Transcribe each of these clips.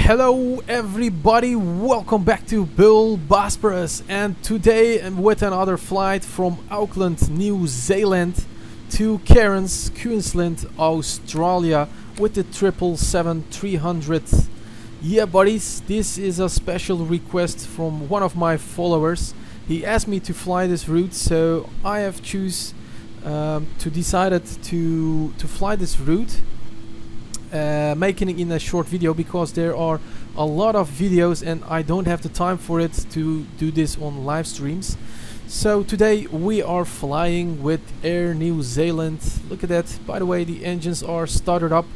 Hello everybody, welcome back to Ybcs, and today I'm with another flight from Auckland, New Zealand to Cairns, Queensland, Australia with the 777-300. Yeah buddies, this is a special request from one of my followers. He asked me to fly this route, so I have decided to fly this route. Making it in a short video because there are a lot of videos and I don't have the time for it to do this on live streams. So today we are flying with Air New Zealand. Look at that, by the way, the engines are started up.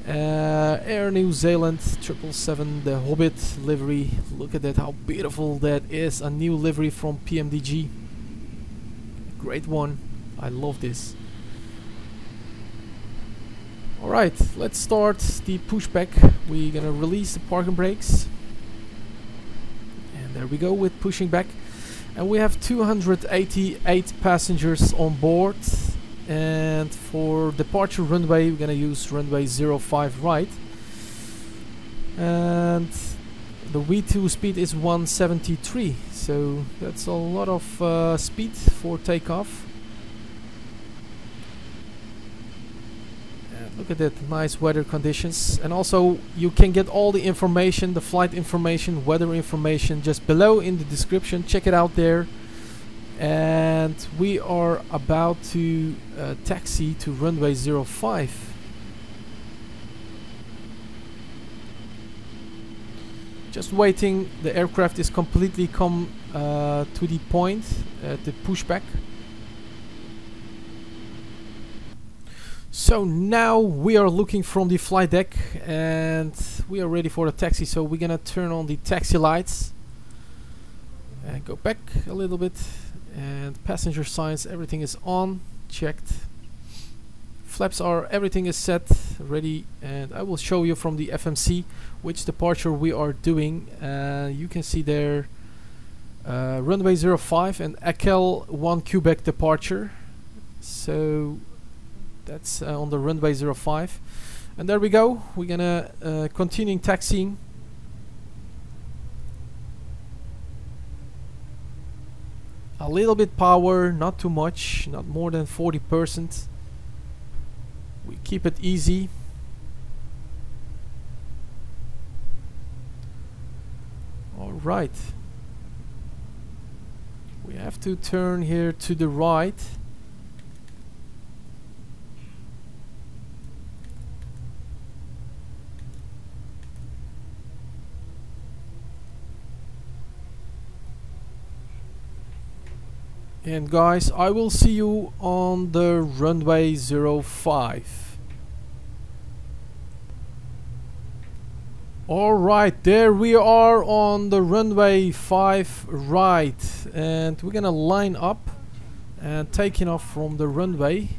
Air New Zealand 777, the Hubbit Livery. Look at that, how beautiful that is. A new livery from PMDG. Great one, I love this. Alright, let's start the pushback. We're gonna release the parking brakes. And there we go with pushing back. And we have 288 passengers on board. And for departure runway, we're gonna use runway 05 right. And the V2 speed is 173. So that's a lot of speed for takeoff. Look at that, nice weather conditions, and also you can get all the information, the flight information, weather information just below in the description. Check it out there. And we are about to taxi to runway 05. Just waiting, the aircraft is completely come to the point at the pushback. So now we are looking from the flight deck and we are ready for the taxi, so we're gonna turn on the taxi lights and go back a little bit, and passenger signs, everything is on, checked, flaps are, everything is set, ready, and I will show you from the FMC which departure we are doing. You can see there runway 05 and Akel 1 Quebec departure. So that's on the runway 05, and there we go. We're gonna continuing taxiing. A little bit power, not too much, not more than 40%. We keep it easy. All right, we have to turn here to the right. And guys, I will see you on the runway 05. Alright, there we are on the runway 5 right. And we're gonna line up and taking off from the runway.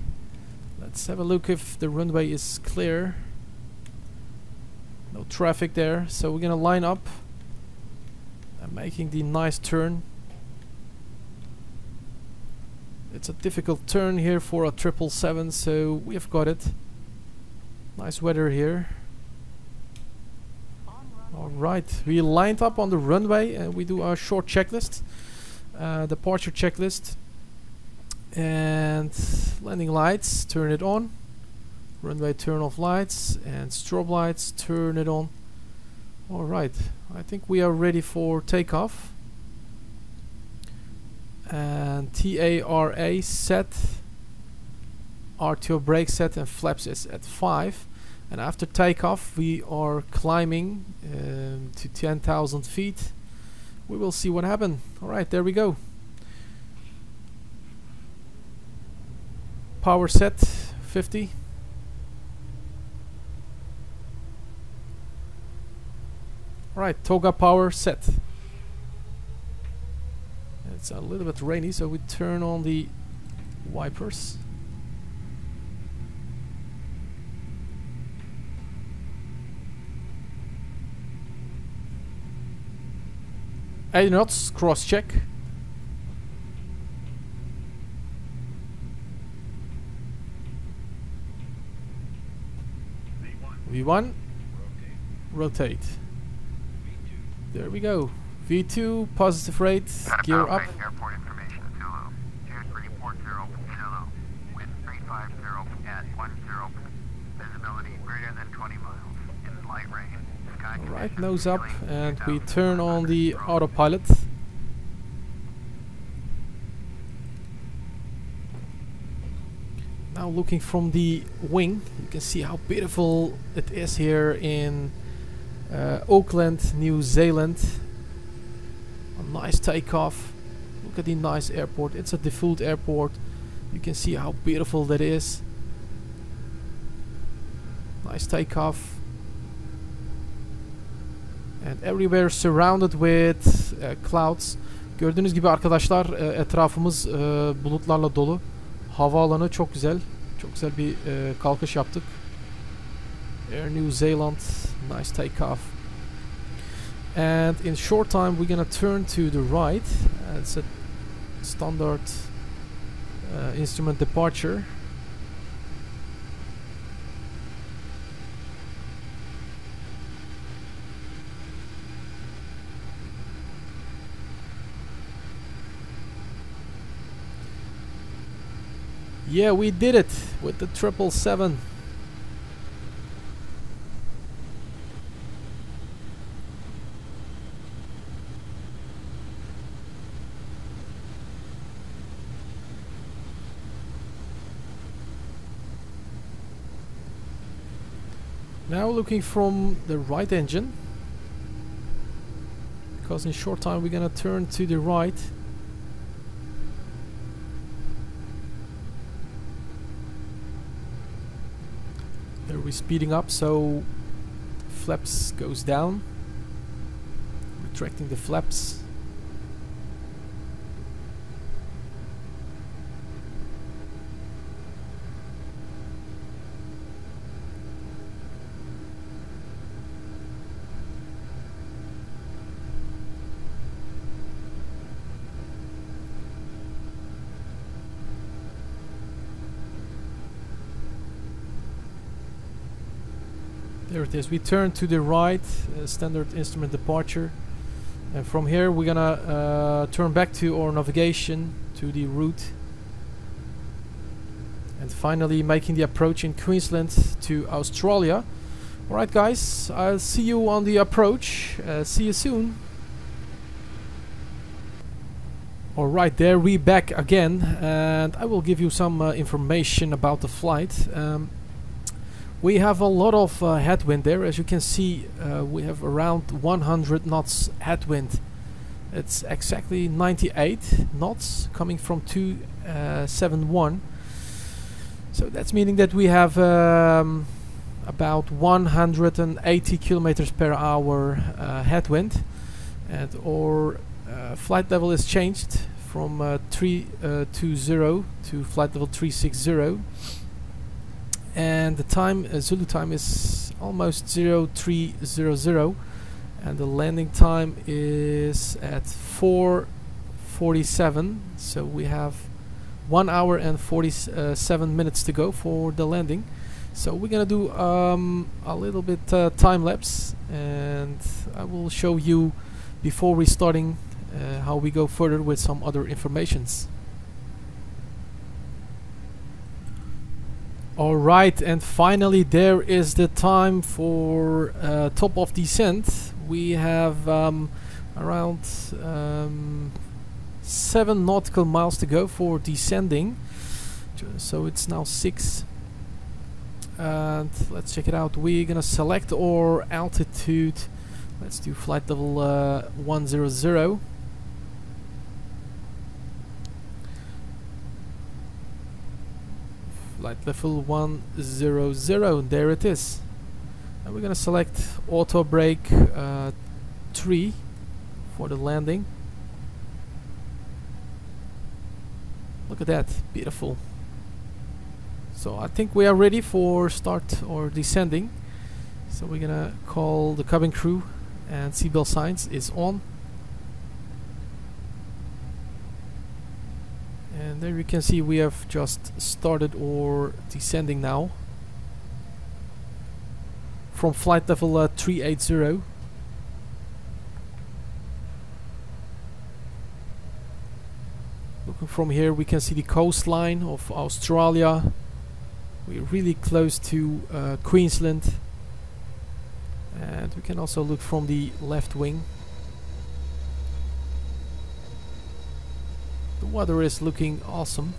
Let's have a look if the runway is clear. No traffic there, so we're gonna line up and making the nice turn. It's a difficult turn here for a 777, so we have got it. Nice weather here. Alright, we lined up on the runway and we do our short checklist, departure checklist, and landing lights, turn it on, runway turn off lights, and strobe lights, turn it on. Alright, I think we are ready for takeoff. And TARA set, RTO brake set, and flaps is at 5. And after takeoff we are climbing to 10,000 feet. We will see what happens. Alright, there we go. Power set 50. Alright, toga power set. It's a little bit rainy, so we turn on the wipers. A knots, cross check. V1. rotate. There we go. V2, positive rate, gear up. Airport information, Zulu. Cheers 340 Zulu. Wind 350 at 10. Visibility greater than 20 miles. In light rain. Sky Alright, nose up, and we turn on the autopilot. Now looking from the wing, you can see how beautiful it is here in Auckland, New Zealand. A nice takeoff. Look at the nice airport. It's a default airport. You can see how beautiful that is. Nice takeoff. And everywhere surrounded with clouds. Gördüğünüz gibi arkadaşlar etrafımız bulutlarla dolu. Havaalanı çok güzel. Çok güzel bir kalkış yaptık. Air New Zealand. Nice takeoff. And in short time we're gonna turn to the right. It's a standard instrument departure. Yeah, we did it with the 777. Now looking from the right engine, because in short time we're gonna turn to the right. There we're speeding up, so flaps goes down, retracting the flaps. There it is. We turn to the right, standard instrument departure, and from here we're gonna turn back to our navigation to the route, and finally making the approach in Queensland to Australia. Alright guys, I'll see you on the approach. See you soon. Alright, there we back again, and I will give you some information about the flight. We have a lot of headwind there. As you can see, we have around 100 knots headwind. It's exactly 98 knots coming from 271. So that's meaning that we have about 180 kilometers per hour headwind, and our flight level is changed from 320 to flight level 360. And the time, Zulu time, is almost 0300, and the landing time is at 4:47. So we have 1 hour and 47 minutes to go for the landing. So we're gonna do a little bit time lapse, and I will show you before we starting how we go further with some other informations. Alright, and finally there is the time for top of descent. We have around 7 nautical miles to go for descending. So it's now 6. And let's check it out. We're gonna select our altitude. Let's do flight level 100. Flight level 100, there it is. And we're gonna select auto brake 3 for the landing. Look at that, beautiful. So I think we are ready for start or descending. So we're gonna call the cabin crew, and seatbelt signs is on. And there you can see we have just started or descending now. from flight level 380. Looking from here, we can see the coastline of Australia. We're really close to Queensland, and we can also look from the left wing. The weather is looking awesome.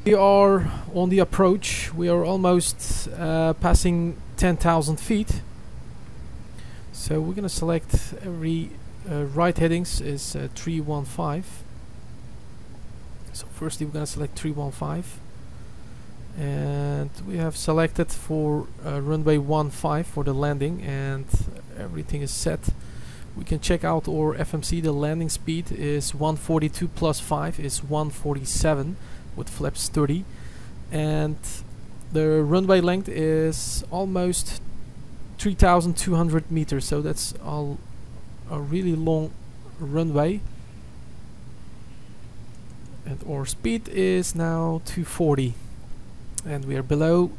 We are on the approach. We are almost passing 10,000 feet. So we're gonna select every right headings is 315. So firstly we're gonna select 315, and we have selected for runway 15 for the landing, and everything is set. We can check out our FMC. The landing speed is 142 plus 5 is 147 with flaps 30, and the runway length is almost 3,200 meters, so that's a really long runway, and our speed is now 240, and we are below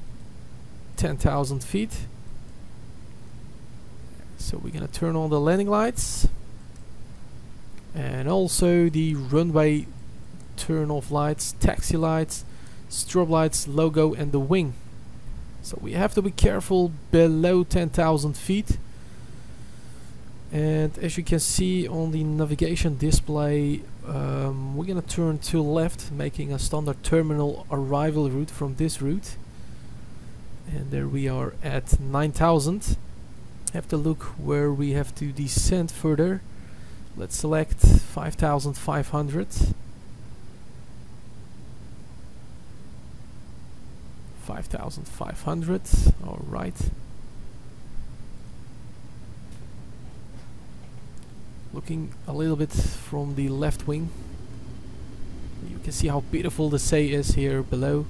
10,000 feet. So we're gonna turn on the landing lights and also the runway turn off lights, taxi lights, strobe lights, logo, and the wing. So we have to be careful below 10,000 feet. And as you can see on the navigation display, we're gonna turn to left, making a standard terminal arrival route from this route. And there we are at 9,000. Have to look where we have to descend further. Let's select 5,500. 5,500. All right. Looking a little bit from the left wing, you can see how beautiful the sea is here below.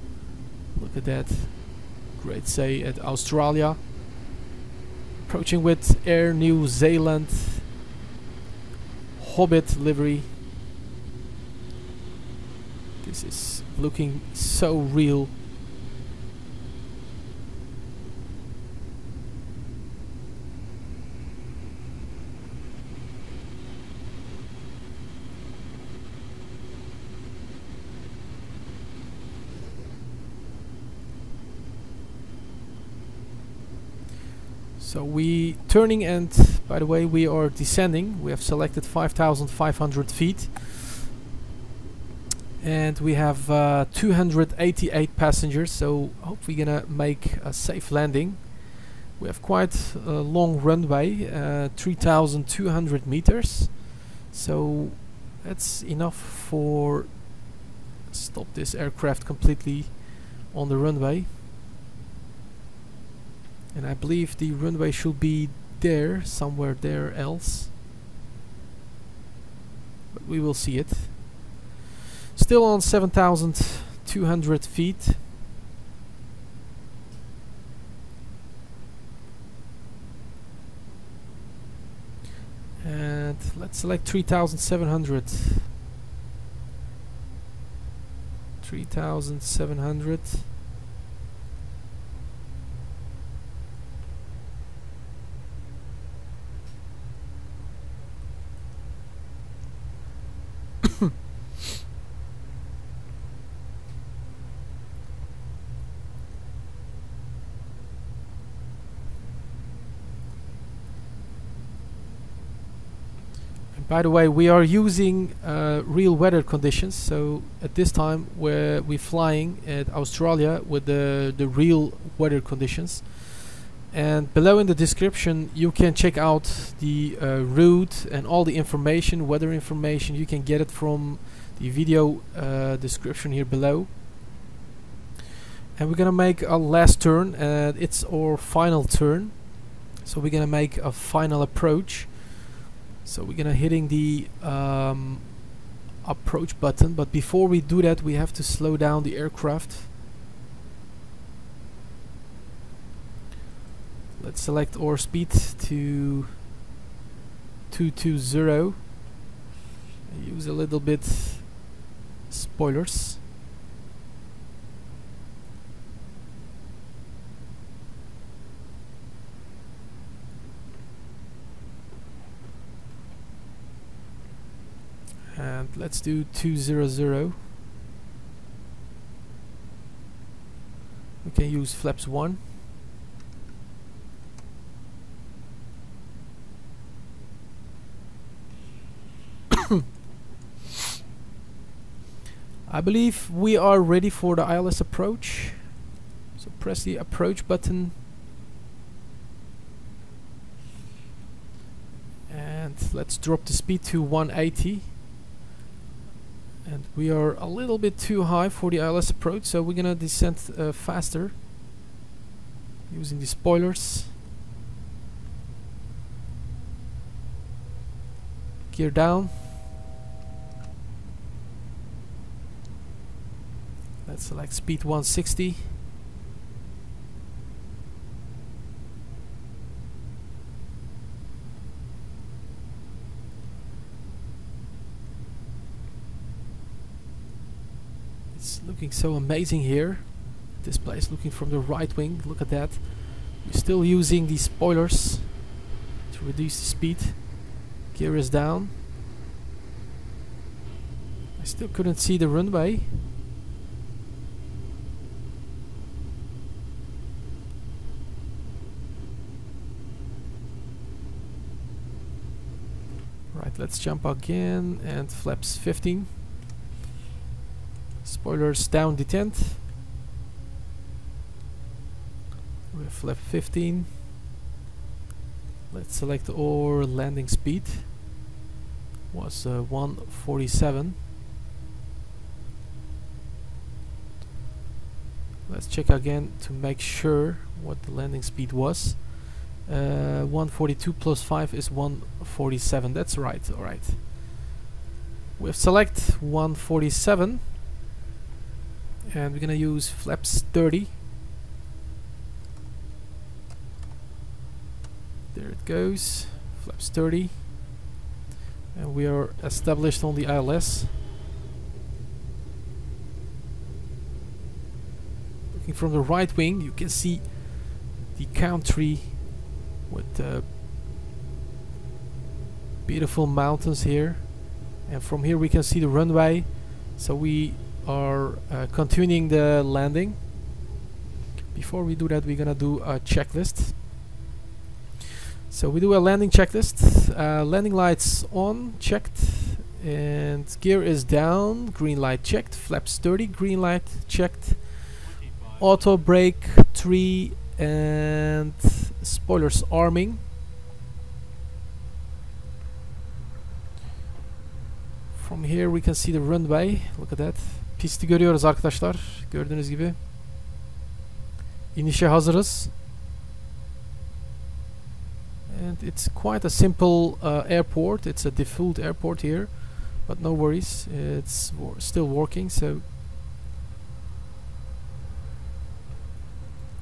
Look at that great sea at Australia. Approaching with Air New Zealand Hubbit Livery. This is looking so real. So we turning, and by the way we are descending. We have selected 5,500 feet, and we have 288 passengers, so hopefully gonna make a safe landing. We have quite a long runway, 3,200 meters, so that's enough for stop this aircraft completely on the runway. And I believe the runway should be there, somewhere there else. But we will see it. Still on 7,200 feet. And let's select 3,700. 3,700. By the way, we are using real weather conditions, so at this time we're flying at Australia with the real weather conditions. And below in the description you can check out the route and all the information, weather information. You can get it from the video description here below. And we're gonna make a last turn, and it's our final turn. So we're gonna make a final approach. So we're gonna hitting the approach button, but before we do that we have to slow down the aircraft. Let's select our speed to 220. Use a little bit spoilers. And let's do 200. We can use flaps 1. I believe we are ready for the ILS approach. So press the approach button. And let's drop the speed to 180. And we are a little bit too high for the ILS approach, so we're gonna descend faster using the spoilers. Gear down. Let's select speed 160. It's looking so amazing here. This place, looking from the right wing. Look at that. We're still using the spoilers to reduce the speed. Gear is down. I still couldn't see the runway. Right, let's jump again and flaps 15. Spoilers down detent. We have flap 15. Let's select our landing speed. Was 147. Let's check again to make sure what the landing speed was. 142 plus 5 is 147. That's right. Alright. We have select 147. And we're gonna use flaps 30. There it goes. Flaps 30. And we are established on the ILS. Looking from the right wing, you can see the country with beautiful mountains here, and from here we can see the runway. So we are continuing the landing. Before we do that, we're gonna do a checklist. So we do a landing checklist. Landing lights on, checked, and gear is down, green light checked. Flaps 30, green light checked. Auto brake 3, and spoilers arming. From here we can see the runway. Look at that. Pisti görüyoruz arkadaşlar. Gördüğünüz gibi. İnişe hazırız. And it's quite a simple airport. It's a default airport here, but no worries. It's still working. So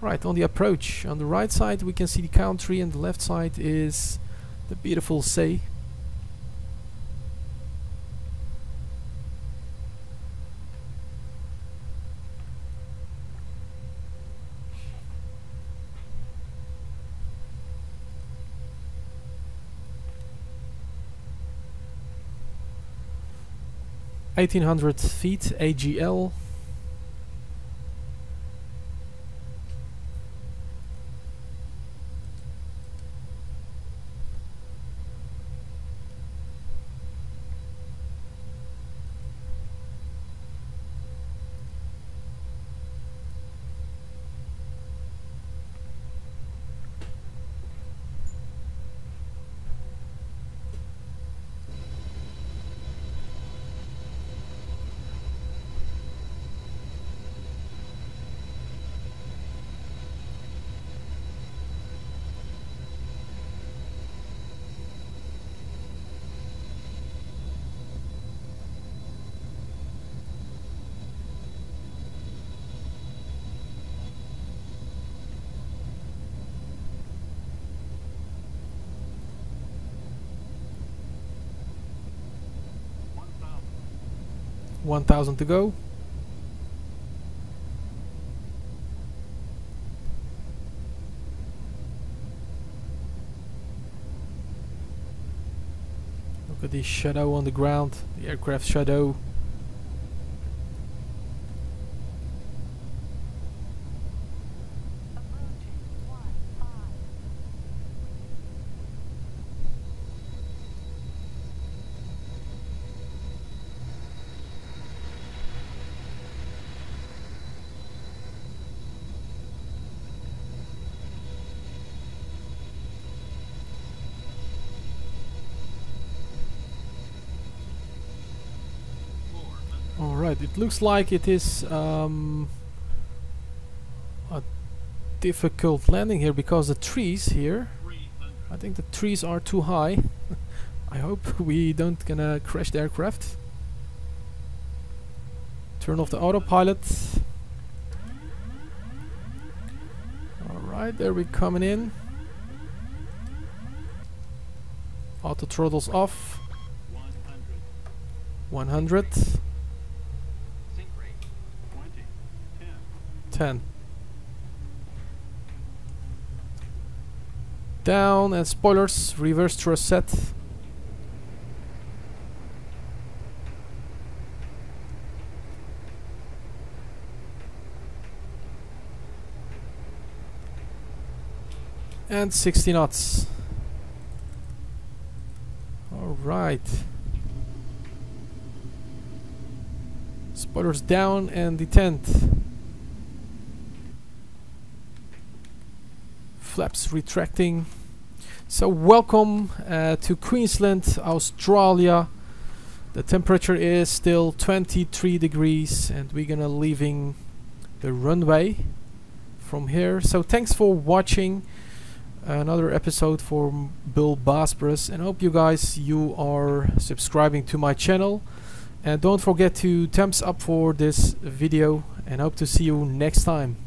right, on the approach, on the right side we can see the country, and the left side is the beautiful sea. (1800 feet AGL). 1,000 to go. Look at the shadow on the ground, the aircraft shadow. Alright, it looks like it is a difficult landing here because the trees here, I think the trees are too high. I hope we don't gonna crash the aircraft. Turn off the autopilot. Alright, there we're coming in. Auto throttles off. 100. 10. Down and spoilers, reverse thrust set. And 60 knots. Alright. Spoilers down and detent. Flaps retracting. So welcome to Queensland, Australia. The temperature is still 23 degrees and we're gonna leaving the runway from here. So thanks for watching another episode for Bill Baspress, and hope you guys are subscribing to my channel, and don't forget to thumbs up for this video, and hope to see you next time.